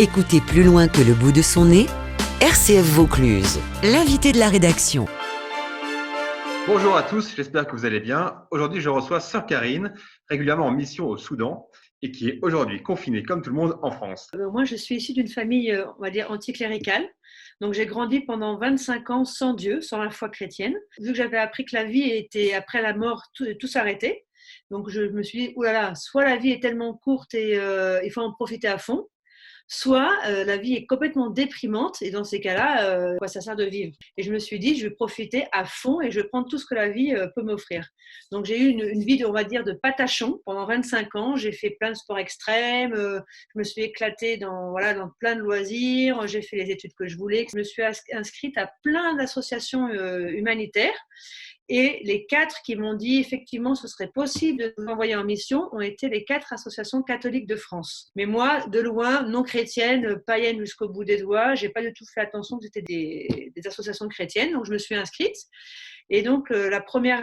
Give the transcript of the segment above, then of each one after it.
Écoutez plus loin que le bout de son nez, RCF Vaucluse, l'invité de la rédaction. Bonjour à tous, j'espère que vous allez bien. Aujourd'hui, je reçois Sœur Karine, régulièrement en mission au Soudan et qui est aujourd'hui confinée comme tout le monde en France. Moi, je suis issue d'une famille, on va dire, anticléricale. Donc, j'ai grandi pendant 25 ans sans Dieu, sans la foi chrétienne. Vu que j'avais appris que la vie était après la mort, tout s'arrêtait. Donc, je me suis dit, oulala, soit la vie est tellement courte et il faut en profiter à fond, soit la vie est complètement déprimante et dans ces cas-là, quoi ça sert de vivre. Et je me suis dit, je vais profiter à fond et je vais prendre tout ce que la vie peut m'offrir. Donc j'ai eu une vie, on va dire, de patachon pendant 25 ans. J'ai fait plein de sports extrêmes, je me suis éclatée dans plein de loisirs, j'ai fait les études que je voulais. Je me suis inscrite à plein d'associations humanitaires. Et les 4 qui m'ont dit effectivement ce serait possible de nous envoyer en mission ont été les 4 associations catholiques de France. Mais moi, de loin, non chrétienne, païenne jusqu'au bout des doigts, j'ai pas du tout fait attention que c'était des associations chrétiennes, donc je me suis inscrite. Et donc la première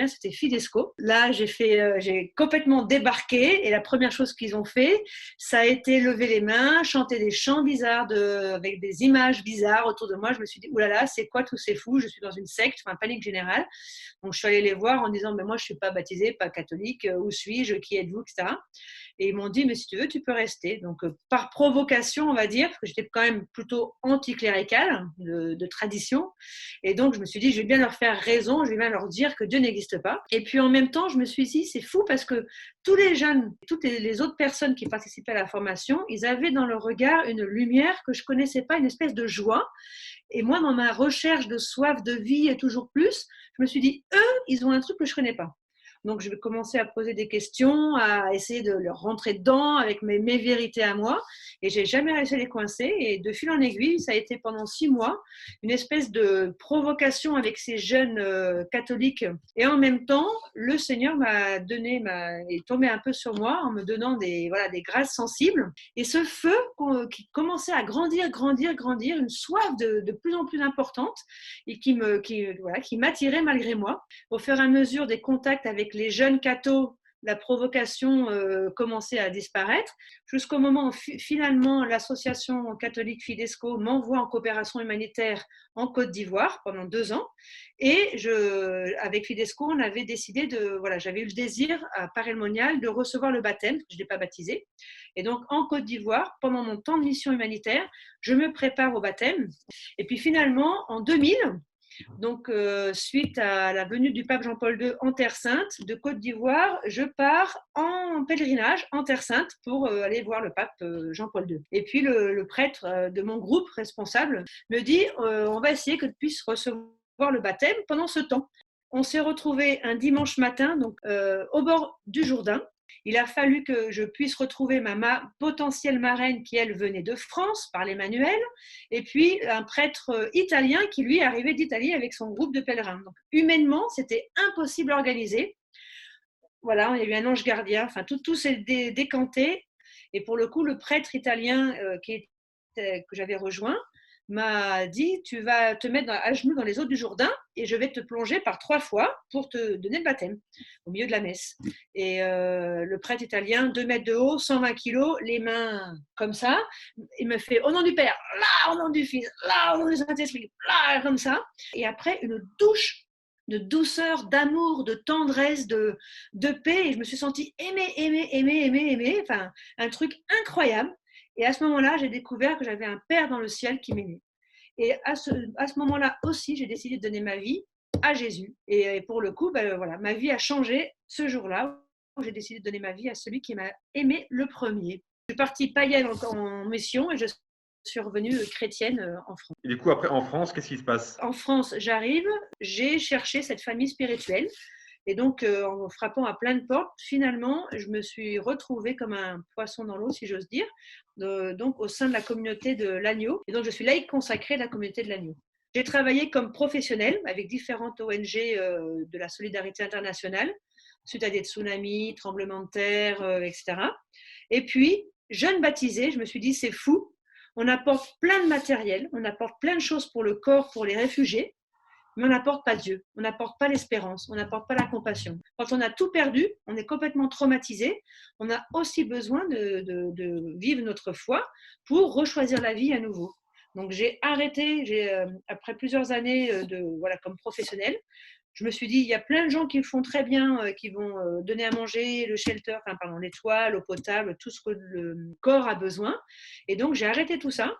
c'était Fidesco. Là j'ai complètement débarqué et la première chose qu'ils ont fait, ça a été lever les mains, chanter des chants bizarres avec des images bizarres autour de moi. Je me suis dit oulala, c'est quoi tous ces fous? Je suis dans une secte, enfin panique générale. Donc je suis allée les voir en disant mais moi je suis pas baptisée, pas catholique, où suis-je, qui êtes-vous, etc. Et ils m'ont dit mais si tu veux tu peux rester. Donc par provocation on va dire, parce que j'étais quand même plutôt anticléricale de tradition. Et donc je me suis dit je vais bien leur faire raison, je vais bien leur dire que Dieu n'existe pas. Et puis en même temps, je me suis dit, c'est fou parce que tous les jeunes, toutes les autres personnes qui participaient à la formation, ils avaient dans leur regard une lumière que je connaissais pas, une espèce de joie. Et moi, dans ma recherche de soif de vie et toujours plus, je me suis dit, eux, ils ont un truc que je connais pas. Donc, je vais commencer à poser des questions, à essayer de leur rentrer dedans avec mes vérités à moi. Et j'ai jamais réussi à les coincer. Et de fil en aiguille, ça a été pendant 6 mois une espèce de provocation avec ces jeunes catholiques. Et en même temps, le Seigneur est tombé un peu sur moi en me donnant des grâces sensibles. Et ce feu qui commençait à grandir, une soif de plus en plus importante et qui m'attirait malgré moi. Au fur et à mesure des contacts avec les jeunes cathos, la provocation commençait à disparaître, jusqu'au moment où finalement l'association catholique Fidesco m'envoie en coopération humanitaire en Côte d'Ivoire pendant 2 ans. Et avec Fidesco, on avait décidé j'avais eu le désir à Paray-le-Monial de recevoir le baptême, je ne l'ai pas baptisé. Et donc en Côte d'Ivoire, pendant mon temps de mission humanitaire, je me prépare au baptême. Et puis finalement, en 2000, donc, suite à la venue du pape Jean-Paul II en Terre Sainte, de Côte d'Ivoire, je pars en pèlerinage en Terre Sainte pour aller voir le pape Jean-Paul II. Et puis, le prêtre de mon groupe responsable me dit on va essayer que tu puisses recevoir le baptême pendant ce temps. On s'est retrouvés un dimanche matin donc, au bord du Jourdain. Il a fallu que je puisse retrouver ma potentielle marraine qui, elle, venait de France, par l'Emmanuel, et puis un prêtre italien qui, lui, arrivait d'Italie avec son groupe de pèlerins. Donc, humainement, c'était impossible à organiser. Voilà, il y a eu un ange gardien, enfin, tout s'est décanté. Et pour le coup, le prêtre italien que j'avais rejoint m'a dit tu vas te mettre à genoux dans les eaux du Jourdain et je vais te plonger par 3 fois pour te donner le baptême au milieu de la messe. Et le prêtre italien, 2 mètres de haut, 120 kilos, les mains comme ça, il me fait au nom du Père, là au nom du Fils, là au nom du Saint-Esprit, là comme ça. Et après une douche de douceur, d'amour, de tendresse, de paix, et je me suis sentie aimée, enfin un truc incroyable. Et à ce moment-là, j'ai découvert que j'avais un Père dans le ciel qui m'aimait. Et à ce moment-là aussi, j'ai décidé de donner ma vie à Jésus. Et pour le coup, ma vie a changé ce jour-là où j'ai décidé de donner ma vie à celui qui m'a aimé le premier. Je suis partie païenne en mission et je suis revenue chrétienne en France. Et du coup, après, en France, qu'est-ce qui se passe? En France, j'arrive, j'ai cherché cette famille spirituelle. Et donc, en frappant à plein de portes, finalement, je me suis retrouvée comme un poisson dans l'eau, si j'ose dire, donc au sein de la communauté de l'Agneau. Et donc, je suis laïque consacrée de la communauté de l'Agneau. J'ai travaillé comme professionnelle avec différentes ONG de la solidarité internationale, suite à des tsunamis, tremblements de terre, etc. Et puis, jeune baptisée, je me suis dit, c'est fou, on apporte plein de matériel, on apporte plein de choses pour le corps, pour les réfugiés, mais on n'apporte pas Dieu, on n'apporte pas l'espérance, on n'apporte pas la compassion. Quand on a tout perdu, on est complètement traumatisé, on a aussi besoin de vivre notre foi pour rechoisir la vie à nouveau. Donc j'ai arrêté, après plusieurs années comme professionnelle, je me suis dit, il y a plein de gens qui le font très bien, qui vont donner à manger, le shelter, les toits, l'eau potable, tout ce que le corps a besoin. Et donc j'ai arrêté tout ça.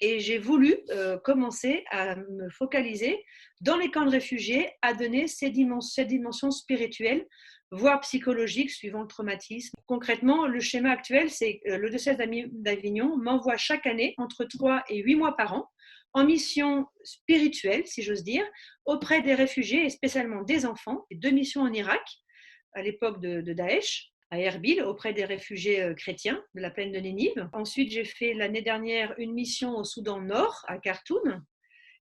Et j'ai voulu commencer à me focaliser dans les camps de réfugiés, à donner cette dimension spirituelle, voire psychologique, suivant le traumatisme. Concrètement, le schéma actuel, c'est que le diocèse d'Avignon m'envoie chaque année entre 3 et 8 mois par an en mission spirituelle, si j'ose dire, auprès des réfugiés et spécialement des enfants. 2 missions en Irak, à l'époque de Daesh, à Erbil, auprès des réfugiés chrétiens de la plaine de Nénive. Ensuite, j'ai fait l'année dernière une mission au Soudan Nord, à Khartoum.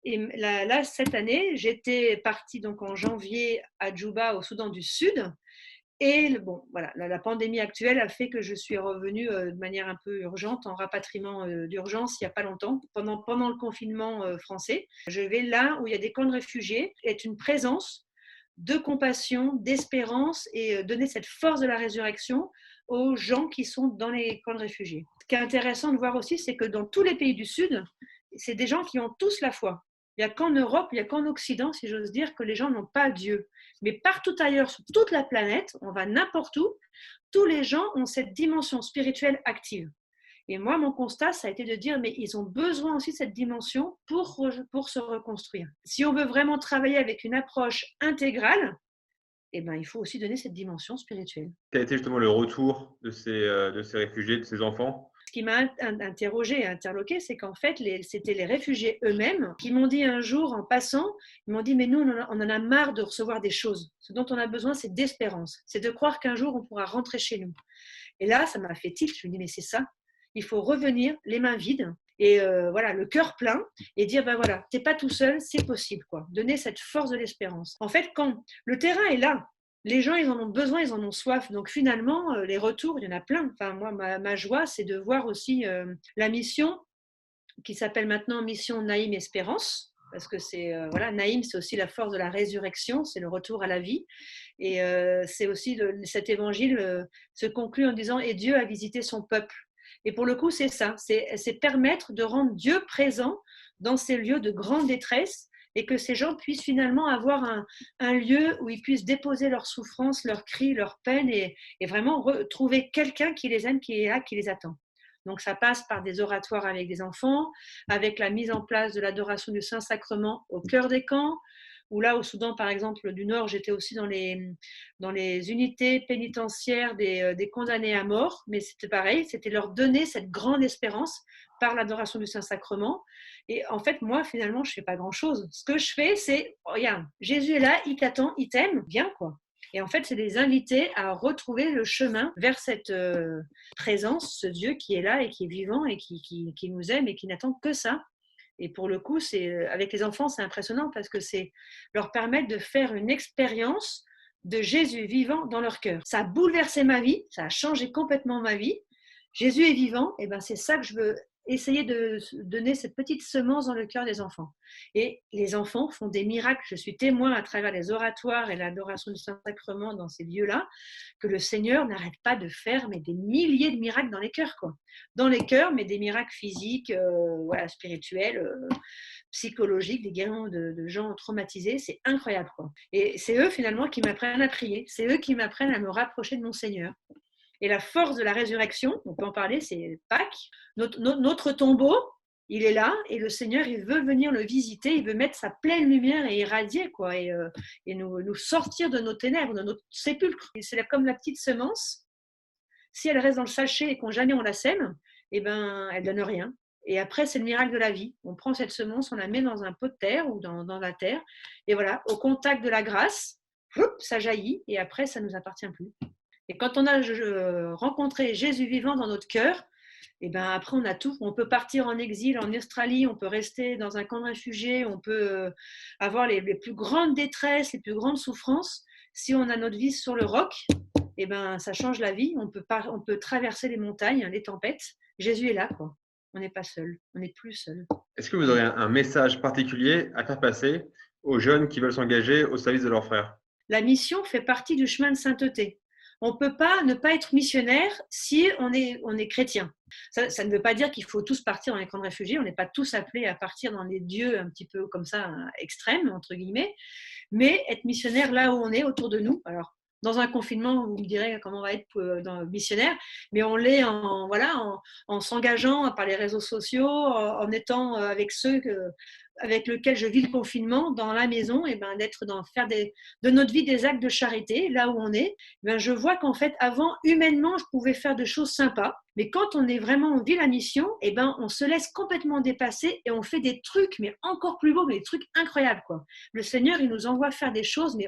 Et là, cette année, j'étais partie donc en janvier à Djouba, au Soudan du Sud. Et la pandémie actuelle a fait que je suis revenue de manière un peu urgente, en rapatriement d'urgence il n'y a pas longtemps, pendant le confinement français. Je vais là où il y a des camps de réfugiés, être une présence de compassion, d'espérance et donner cette force de la résurrection aux gens qui sont dans les camps de réfugiés. Ce qui est intéressant de voir aussi, c'est que dans tous les pays du Sud, c'est des gens qui ont tous la foi. Il n'y a qu'en Europe, il n'y a qu'en Occident, si j'ose dire, que les gens n'ont pas Dieu. Mais partout ailleurs, sur toute la planète, on va n'importe où, tous les gens ont cette dimension spirituelle active. Et moi, mon constat, ça a été de dire, mais ils ont besoin aussi de cette dimension pour se reconstruire. Si on veut vraiment travailler avec une approche intégrale, il faut aussi donner cette dimension spirituelle. Quel a été justement le retour de ces réfugiés, de ces enfants? Ce qui m'a interrogée et interloquée, c'est qu'en fait, c'était les réfugiés eux-mêmes qui m'ont dit un jour, en passant, ils m'ont dit, mais nous, on en a marre de recevoir des choses. Ce dont on a besoin, c'est d'espérance. C'est de croire qu'un jour, on pourra rentrer chez nous. Et là, ça m'a fait tilt. Je me dis, mais c'est ça. Il faut revenir les mains vides et le cœur plein et dire, t'es pas tout seul, c'est possible, quoi. Donner cette force de l'espérance. En fait, quand le terrain est là, les gens, ils en ont besoin, ils en ont soif. Donc finalement, les retours, il y en a plein. Moi, ma joie, c'est de voir aussi la mission qui s'appelle maintenant Mission Naïm Espérance. Parce que Naïm, c'est aussi la force de la résurrection, c'est le retour à la vie. Et c'est aussi cet évangile se conclut en disant « Et Dieu a visité son peuple ». Et pour le coup, c'est ça, c'est permettre de rendre Dieu présent dans ces lieux de grande détresse et que ces gens puissent finalement avoir un lieu où ils puissent déposer leurs souffrances, leurs cris, leurs peines et vraiment retrouver quelqu'un qui les aime, qui est là, qui les attend. Donc ça passe par des oratoires avec des enfants, avec la mise en place de l'adoration du Saint-Sacrement au cœur des camps, où là, au Soudan, par exemple, du Nord, j'étais aussi dans les unités pénitentiaires des condamnés à mort, mais c'était pareil, c'était leur donner cette grande espérance par l'adoration du Saint-Sacrement. Et en fait, moi, finalement, je ne fais pas grand-chose. Ce que je fais, c'est, regarde, Jésus est là, il t'attend, il t'aime, viens, quoi. Et en fait, c'est les inviter à retrouver le chemin vers cette présence, ce Dieu qui est là et qui est vivant et qui nous aime et qui n'attend que ça. Et pour le coup, avec les enfants, c'est impressionnant parce que c'est leur permettre de faire une expérience de Jésus vivant dans leur cœur. Ça a bouleversé ma vie, ça a changé complètement ma vie. Jésus est vivant, et c'est ça que je veux essayer de donner cette petite semence dans le cœur des enfants. Et les enfants font des miracles. Je suis témoin à travers les oratoires et l'adoration du Saint-Sacrement dans ces lieux-là, que le Seigneur n'arrête pas de faire des milliers de miracles dans les cœurs, quoi. Dans les cœurs, mais des miracles physiques, spirituels, psychologiques, des guérisons de gens traumatisés. C'est incroyable, quoi. Et c'est eux, finalement, qui m'apprennent à prier. C'est eux qui m'apprennent à me rapprocher de mon Seigneur. Et la force de la résurrection, on peut en parler, c'est Pâques. Notre tombeau, il est là et le Seigneur, il veut venir le visiter, il veut mettre sa pleine lumière et irradier, quoi, et nous sortir de nos ténèbres, de notre sépulcre. Et c'est comme la petite semence. Si elle reste dans le sachet et qu'on jamais on la sème, elle donne rien. Et après, c'est le miracle de la vie. On prend cette semence, on la met dans un pot de terre ou dans la terre, et voilà, au contact de la grâce, ça jaillit et après, ça ne nous appartient plus. Et quand on a rencontré Jésus vivant dans notre cœur, après on a tout. On peut partir en exil en Australie, on peut rester dans un camp de réfugiés, on peut avoir les plus grandes détresses, les plus grandes souffrances. Si on a notre vie sur le roc, ça change la vie. On peut traverser les montagnes, les tempêtes. Jésus est là, quoi. On n'est pas seul, on n'est plus seul. Est-ce que vous aurez un message particulier à faire passer aux jeunes qui veulent s'engager au service de leurs frères? La mission fait partie du chemin de sainteté. On ne peut pas ne pas être missionnaire si on est chrétien. Ça ne veut pas dire qu'il faut tous partir dans les camps de réfugiés. On n'est pas tous appelés à partir dans des lieux un petit peu comme ça, extrêmes, entre guillemets. Mais être missionnaire là où on est, autour de nous. Alors, dans un confinement, vous me direz comment on va être missionnaire, mais on l'est en s'engageant par les réseaux sociaux, en étant avec ceux avec lesquels je vis le confinement dans la maison, et ben faire de notre vie des actes de charité là où on est. Ben je vois qu'en fait avant humainement je pouvais faire de choses sympas, mais quand on vit la mission, et ben on se laisse complètement dépasser et on fait des trucs mais encore plus beaux, mais des trucs incroyables quoi. Le Seigneur il nous envoie faire des choses mais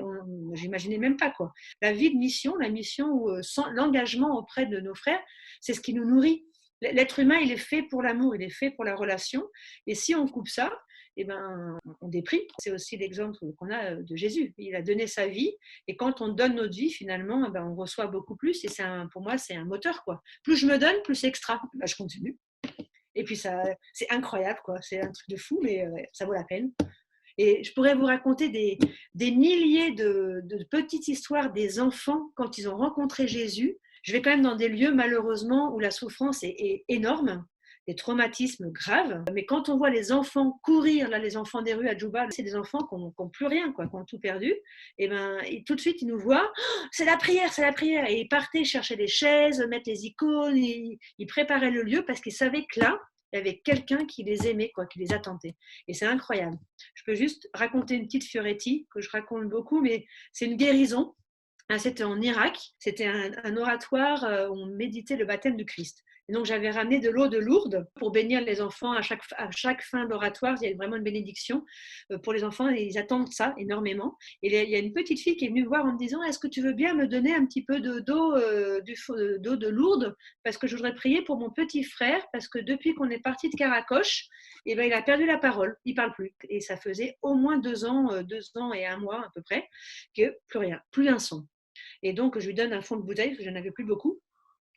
j'imaginais même pas quoi. La vie de mission, la mission l'engagement auprès de nos frères, c'est ce qui nous nourrit. L'être humain, il est fait pour l'amour, il est fait pour la relation. Et si on coupe ça, eh ben, on déprime. C'est aussi l'exemple qu'on a de Jésus. Il a donné sa vie. Et quand on donne notre vie, finalement, eh ben, on reçoit beaucoup plus. Et pour moi, c'est un moteur, quoi. Plus je me donne, plus c'est extra. Ben, je continue. Et puis, c'est incroyable, quoi. C'est un truc de fou, mais ça vaut la peine. Et je pourrais vous raconter des milliers de petites histoires des enfants quand ils ont rencontré Jésus. Je vais quand même dans des lieux, malheureusement, où la souffrance est énorme, des traumatismes graves. Mais quand on voit les enfants courir, là, les enfants des rues à Djouba, c'est des enfants qui n'ont plus rien, quoi, qui ont tout perdu. Et tout de suite, ils nous voient, oh, c'est la prière, c'est la prière. Et ils partaient chercher des chaises, mettre les icônes, ils préparaient le lieu parce qu'ils savaient que là, il y avait quelqu'un qui les aimait, quoi, qui les attendait. Et c'est incroyable. Je peux juste raconter une petite fioretti que je raconte beaucoup, mais c'est une guérison. C'était en Irak, c'était un oratoire où on méditait le baptême du Christ. Et donc j'avais ramené de l'eau de Lourdes pour bénir les enfants à chaque fin d'oratoire. Il y a vraiment une bénédiction pour les enfants et ils attendent ça énormément. Et il y a une petite fille qui est venue me voir en me disant: est-ce que tu veux bien me donner un petit peu d'eau de Lourdes, parce que je voudrais prier pour mon petit frère, parce que depuis qu'on est parti de Caracoche, eh ben, il a perdu la parole, il ne parle plus. Et ça faisait au moins 2 ans et 1 mois à peu près, que plus rien, plus un son. Et donc, je lui donne un fond de bouteille, parce que je n'en avais plus beaucoup.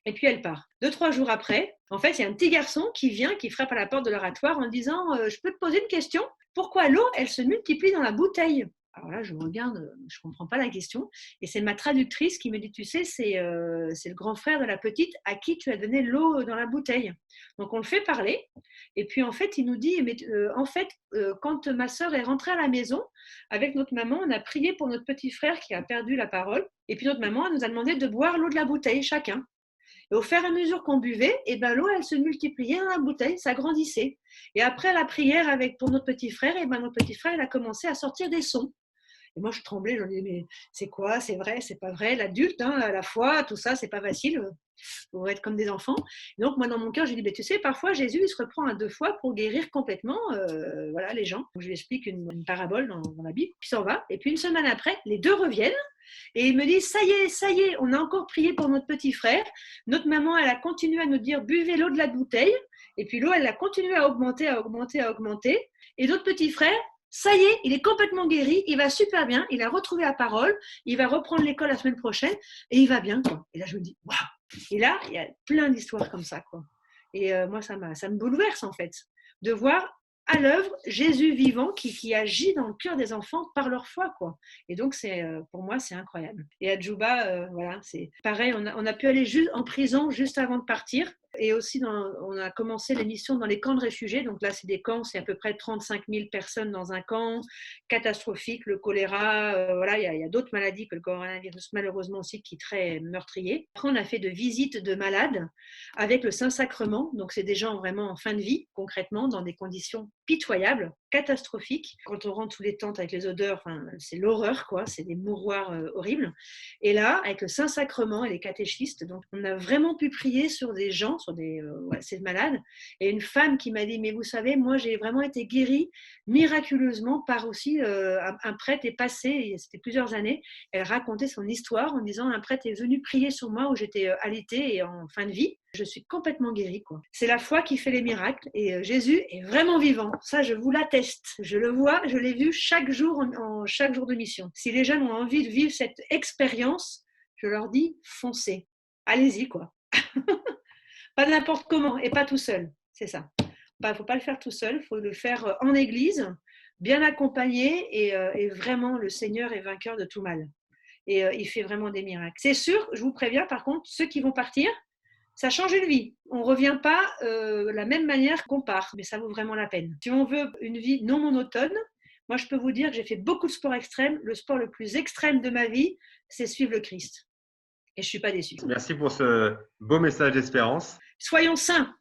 Et puis, elle part. 2-3 jours après, en fait, il y a un petit garçon qui vient, qui frappe à la porte de l'oratoire en disant: je peux te poser une question? Pourquoi l'eau, elle se multiplie dans la bouteille? Alors là, je me regarde, je ne comprends pas la question. Et c'est ma traductrice qui me dit: tu sais, c'est le grand frère de la petite à qui tu as donné l'eau dans la bouteille. Donc, on le fait parler. Et puis, en fait, il nous dit: mais, quand ma sœur est rentrée à la maison, avec notre maman, on a prié pour notre petit frère qui a perdu la parole. Et puis, notre maman elle nous a demandé de boire l'eau de la bouteille, chacun. Et au fur et à mesure qu'on buvait, et ben, l'eau, elle se multipliait dans la bouteille, ça grandissait. Et après la prière pour notre petit frère, et ben, notre petit frère, il a commencé à sortir des sons. Et moi, je tremblais, je me disais: mais c'est quoi? C'est vrai, c'est pas vrai? L'adulte, à la foi, tout ça, c'est pas facile. Pour être comme des enfants. Et donc, moi, dans mon cœur, j'ai dit: mais tu sais, parfois, Jésus, il se reprend à 2 fois pour guérir complètement les gens. Donc, je lui explique une parabole dans la Bible, puis il s'en va. Et puis, une semaine après, les 2 reviennent. Et il me dit: ça y est, on a encore prié pour notre petit frère. Notre maman, elle a continué à nous dire: buvez l'eau de la bouteille. Et puis l'eau, elle a continué à augmenter. Et notre petit frère, ça y est, il est complètement guéri, il va super bien, il a retrouvé la parole, il va reprendre l'école la semaine prochaine et il va bien, quoi. Et là, je me dis: waouh! Et là, il y a plein d'histoires comme ça, quoi. Et moi, ça me bouleverse, en fait, de voir à l'œuvre Jésus vivant qui agit dans le cœur des enfants par leur foi, quoi. Et donc, pour moi, c'est incroyable. Et à Djouba, voilà, c'est pareil, on a pu aller en prison juste avant de partir. Et aussi, on a commencé l'émission dans les camps de réfugiés. Donc là, c'est des camps, c'est à peu près 35 000 personnes dans un camp, catastrophique, le choléra, voilà, il y a d'autres maladies que le coronavirus, malheureusement aussi, qui est très meurtrier. Après, on a fait de visites de malades avec le Saint-Sacrement. Donc, c'est des gens vraiment en fin de vie, concrètement, dans des conditions pitoyables, catastrophiques. Quand on rentre sous les tentes avec les odeurs, c'est l'horreur, quoi. C'est des mouroirs horribles. Et là, avec le Saint-Sacrement et les catéchistes, donc, on a vraiment pu prier sur des gens, sur ces malades. Et une femme qui m'a dit: mais vous savez, moi, j'ai vraiment été guérie miraculeusement par aussi un prêtre est passé, c'était plusieurs années. Elle racontait son histoire en disant: un prêtre est venu prier sur moi où j'étais alitée et en fin de vie. Je suis complètement guérie, quoi. C'est la foi qui fait les miracles et Jésus est vraiment vivant. Ça, je vous l'atteste. Je le vois, je l'ai vu chaque jour chaque jour de mission. Si les jeunes ont envie de vivre cette expérience, je leur dis: foncez. Allez-y, quoi. Pas n'importe comment et pas tout seul. C'est ça. Il ne faut pas le faire tout seul, il faut le faire en église, bien accompagné et vraiment le Seigneur est vainqueur de tout mal. Et il fait vraiment des miracles. C'est sûr, je vous préviens par contre, ceux qui vont partir, ça change une vie. On ne revient pas la même manière qu'on part, mais ça vaut vraiment la peine. Si on veut une vie non monotone, moi je peux vous dire que j'ai fait beaucoup de sport extrême. Le sport le plus extrême de ma vie, c'est suivre le Christ. Et je ne suis pas déçue. Merci pour ce beau message d'espérance. Soyons saints.